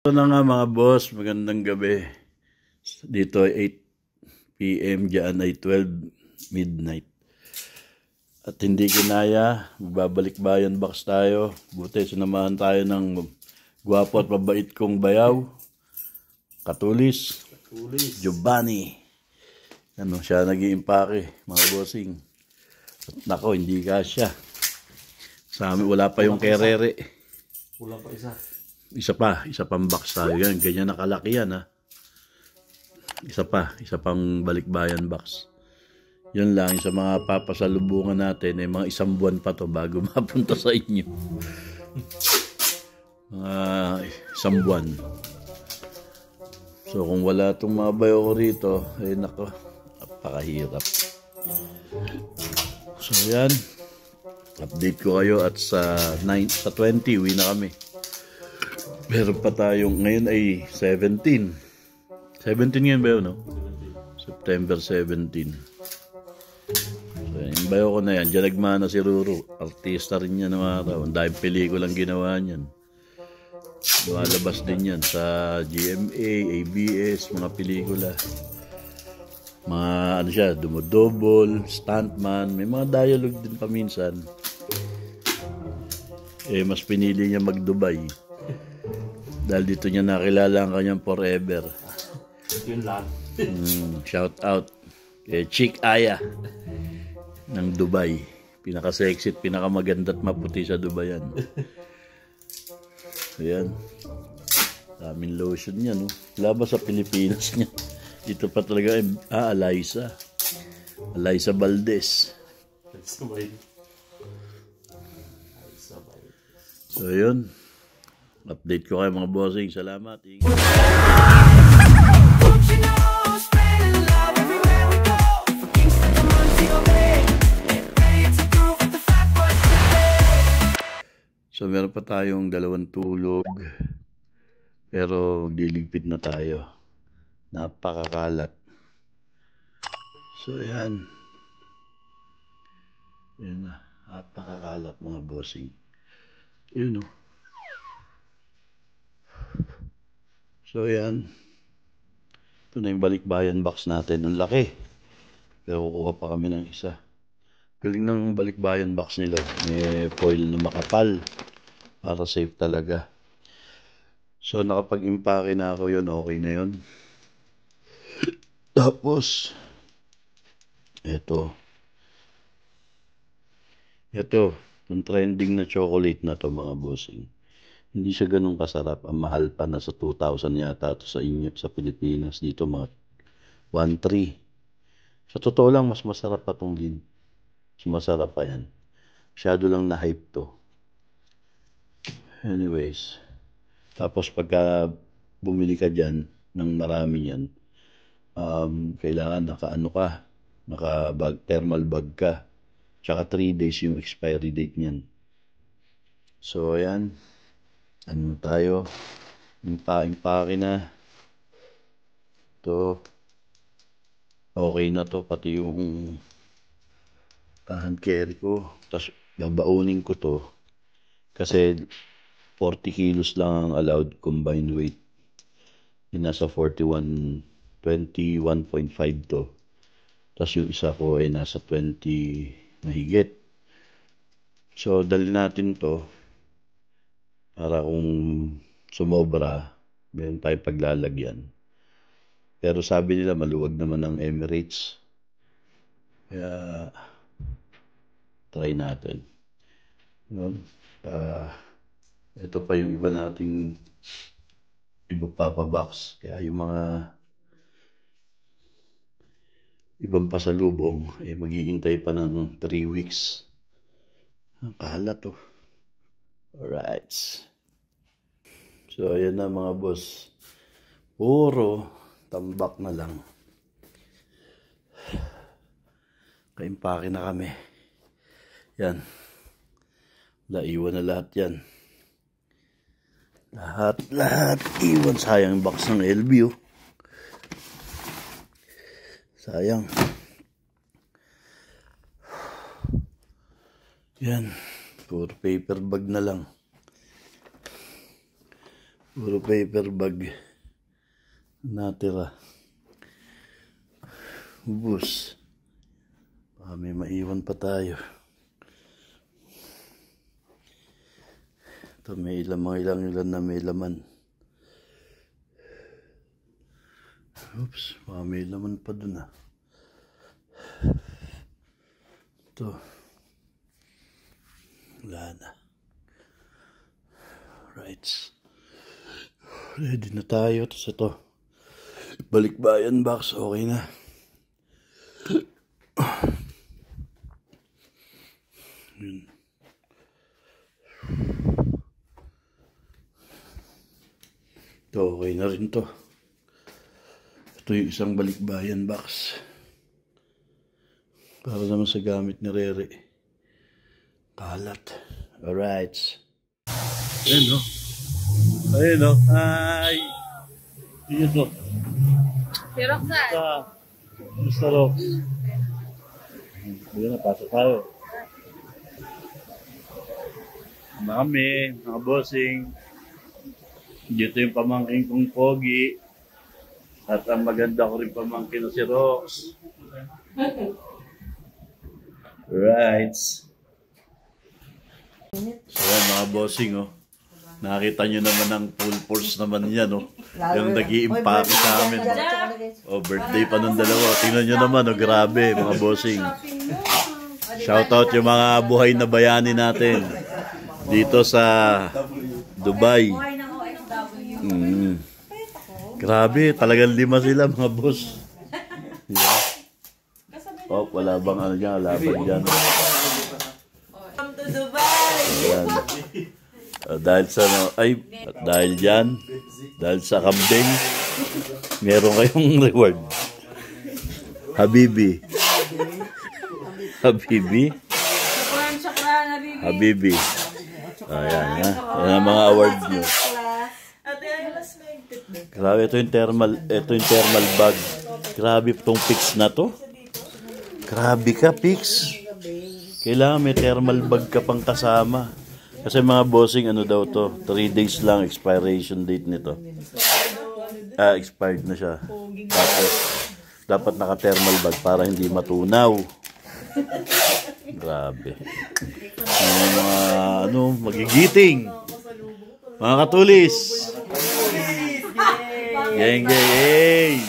Ito na nga mga boss, magandang gabi. Dito ay 8 PM, dyan ay 12 midnight. At hindi kinaya, magbabalik bayan box tayo. Buti sinamahan tayo ng gwapo at mabait kong bayaw. Katulis. Giovanni. Siya nag-iimpake, mga bossing. At nako, hindi kasya. Sa amin wala pa yung kerere. Kulang pa isa. Isa pang box tayo. Yan, ganyan nakalaki yan ha. Isa pang balikbayan box. Yun lang, sa mga papasalubungan natin, ay mga isang buwan pa to bago mapunta sa inyo. Mga isang buwan. So kung wala itong mga bayo ko rito, ay nako, napakahirap. So yan, update ko kayo at sa 20, uwi na kami. Meron pa tayong, ngayon ay 17. 17 ngayon ba yun, no? September 17. So, yung bayo ko na yan, dyan nagmana si Ruru. Artista rin yan ng araw. Ang dahil pelikulang ginawa niyan. Lumalabas din yan sa GMA, ABS, mga pelikula. Mga, ano siya, dumodobol, stuntman, may mga dialogue din paminsan. Mas pinili niya mag-Dubai. Dahil dito niya nakilala ang kanyang forever. Yun lang. Shout out kay Chick Aya ng Dubai. Pinaka-sexy at pinaka-maganda at maputi sa Dubai yan. Ayan. Daming lotion niya, no? Wala ba sa Pilipinas niya? Dito pa talaga, Eliza. Eliza Valdez. So, yun. Update ko kayo mga bossing. Salamat. So meron pa tayong 2 tulog. Pero magliligpit na tayo. Napakakalat. So yan. Yan na. Napakakalat mga bossing. Yun o. So yan. Ito na yung balikbayan box natin. Ang laki. Pero kukuha pa kami ng isa. Galing ng balikbayan box nila. May foil na makapal. Para safe talaga. So nakapag-impake na ako yun. Okay na yun. Tapos. Ito. Yung trending na chocolate na to mga bossing. Hindi siya ganun kasarap. Ang mahal pa na sa 2,000 yata ito sa inyo sa Pilipinas. Dito mga 1,300. Sa totoo lang, mas masarap pa itong gin. Mas masarap pa yan. Masyado lang na-hype to. Anyways. Tapos pagka bumili ka dyan ng marami yan, kailangan naka-thermal bag ka. Tsaka 3 days yung expiry date niyan. So, ayan. Ano tayo? Impake na. Ito. Okay na to. Pati yung hand carry ko. Tapos, babaunin ko to. Kasi, 40 kilos lang ang allowed combined weight. Yung nasa 21.5 to. Tapos, yung isa ko ay nasa 20 mahigit. So, dali natin to. Para kung sumobra, meron tayong paglalagyan. Pero sabi nila maluwag naman ang Emirates. Kaya, try natin. Ito pa yung iba nating iba papabox. Kaya yung mga ibang pasalubong, maghihintay pa ng 3 weeks. Ang kalat to. Alright. So, ayan na mga boss. Puro tambak na lang. Kaimpake na kami. Yan. Iwan na lahat yan. Lahat iwan. Sayang yung box ng LB. Sayang. Yan. Puro paper bag na lang. Puro paper bag. Natira. Ubus. Baka may maiwan pa tayo. Ito may ilan na may laman. Oops, baka may laman pa dun ah. Ito. Wala na. Right. Ready na tayo. Tapos ito. Balikbayan box. Okay na. Yun. Ito okay na rin to. Ito yung isang balikbayan box. Para naman sa gamit ni Rere. Kalat. Alright. Ayan o. Ayan o. Hi! Ayan o. Si Roxanne. Basta Rox. Ayan na, pasok tayo. Mami, mga bossing. Dito yung pamangking kong Pogi. At ang maganda ko rin pamangkin na si Rox. Right. So yan mga bossing oh. Nakita nyo naman ang full force naman yan oh. Yung nag-i-impake sa amin. Oh, birthday pa nung dalawa. Tingnan nyo naman oh, grabe mga bossing. Shoutout yung mga buhay na bayani natin. Dito sa Dubai. Grabe, talagang 5 sila mga boss. Yeah. Oh, wala bang ano dyan, laban dyan. Welcome to Dubai! Ayan. Dahil sa, dahil dyan, dahil sa kambing, meron kayong reward. Habibi. Habibi. Shukran, Habibi. Habibi. Ayan ha. Ayan ang mga award nyo. Grabe, ito yung thermal bag. Grabe itong Pix na to. Grabe ka, Pix. Kailangan may thermal bag ka pang kasama. Kasi mga bossing, ano daw to, 3 days lang expiration date nito. Expired na siya. Tapos, dapat naka-thermal bag para hindi matunaw. Grabe. Mga, magigiting. Mga katulis. Geng, geng, hey!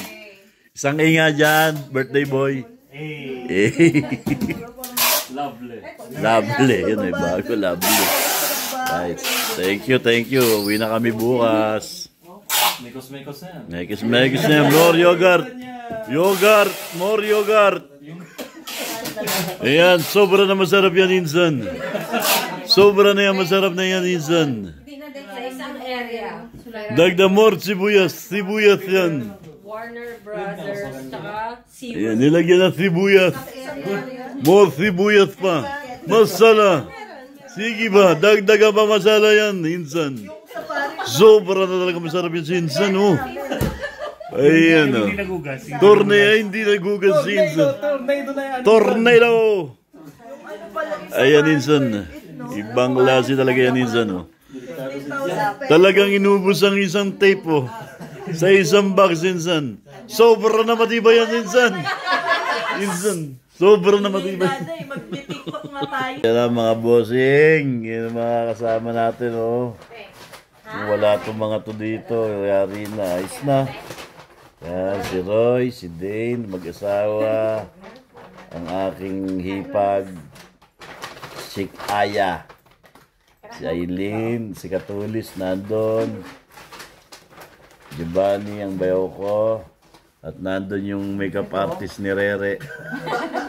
Isang inga dyan, birthday boy. Hey! Lovely. Lovely. Yun ay bago, lovely. Right. Thank you. Uwi na kami bukas. Mekos na yan. Mekis na yan. More yogurt. More yogurt. Ayan, sobra na masarap yan, Insan. Sobra na yan, masarap na yan, Insan. Sa isang area. Dagda more sibuyas yan. Warner Brothers, tsaka Ayan, nilagyan ng sibuyas. More sibuyas pa. Masala. Sige ba, dagdaga pa masala yan, Insan. Sobra na talaga masarap yan si Insan, oh. Ayan, oh. Hindi nagugas si Insan. Tornado. Ayan, Insan. Ibang klase talaga yan, Insan, oh. Talagang inubos ang isang tape, oh. Sa isang box, Insan. Sobra na matibay yan, Insan. Sobra na matibay. mag-tiktok nga tayo. Yan ang mga bossing. Yan ang mga kasama natin, oh. Wala itong mga to dito. Yari na. Ayos na. Yan, si Roy, si Dane, mag-asawa. Ang aking hipag. Si Aya. Si Aileen, si Katulis, nandun. Giovanni, ang bayaw ko. At nandun yung makeup artist ni Rere.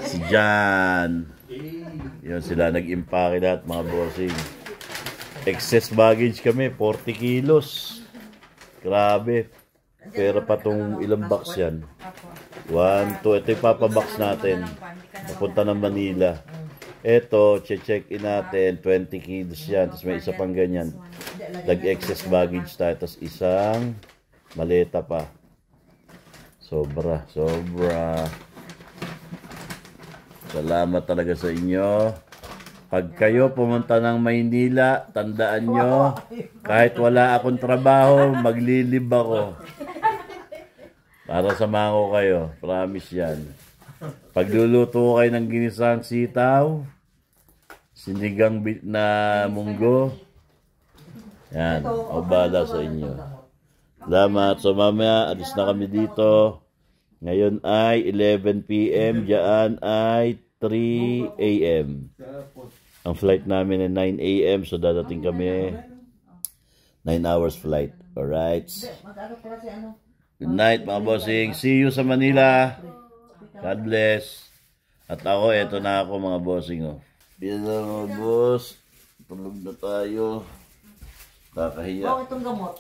Si Jan. Yun, sila nag-impake lahat, mga bossing. Excess baggage kami, 40 kilos. Grabe. Pero pa itong ilang box yan. 1, 2, ito yung papabox natin. Papunta ng Manila. Ito, check-in natin, 20 kilos yan. Tapos may isa pang ganyan. Nag-excess baggage tayo. Tapos isang maleta pa. Sobra. Salamat talaga sa inyo. Pag kayo pumunta ng Maynila, tandaan nyo, kahit wala akong trabaho, maglilib ako. Para samahan ko kayo. Promise yan. Pagluluto kayo ng ginisang sitaw, sinigang na munggo, yan, o bala sa inyo. Salamat. So mamaya, alis na kami dito. Ngayon ay 11 p.m. Diyan ay 3 a.m. Ang flight namin ay 9 a.m. So dadating kami 9 hours flight. Alright. Good night mga bossing. See you sa Manila. God bless. At ako, eto na ako mga bossing. Oh. Yan na mga boss. Tulog na tayo. Kakahiya. Oh, itong gamot.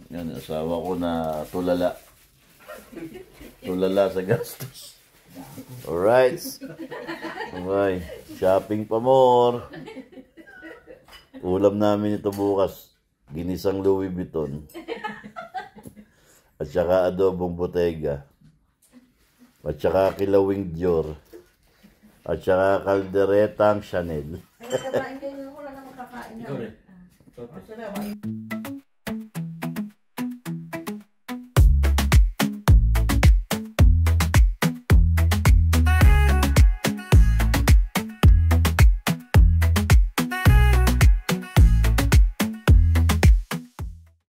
Yan, asawa ko na tulala. Tulala sa gastos. Alright. Okay. Shopping pa more. Ulam namin ito bukas. Ginisang Louis Vuitton. At saka adobong Bottega. At saka kilawing Dior. At saka kalderetang Chanel. Ikaw rin.